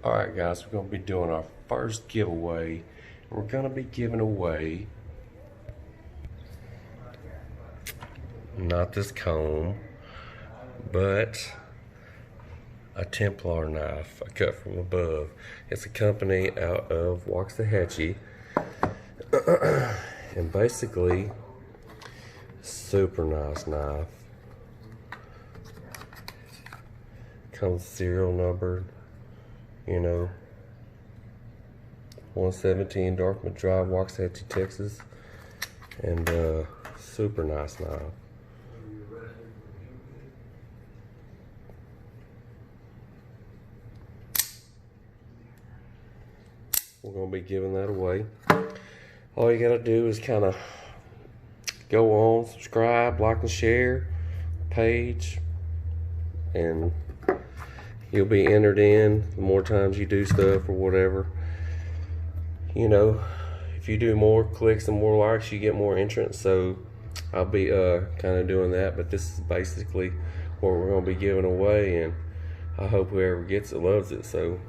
Alright guys, we're going to be doing our first giveaway. We're going to be giving away not this comb, but a Templar knife I cut from above. It's a company out of Waxahachie. And basically, super nice knife. Comes serial numbered, you know, 117 Dartmouth Drive, Waxahachie, Texas. And super nice knife. We're going to be giving that away. All you got to do is kind of go on, subscribe, like and share page, and you'll be entered in. The more times you do stuff or whatever, you know, if you do more clicks and more likes, you get more entrants. So I'll be kind of doing that, but this is basically what we're going to be giving away, and I hope whoever gets it loves it. So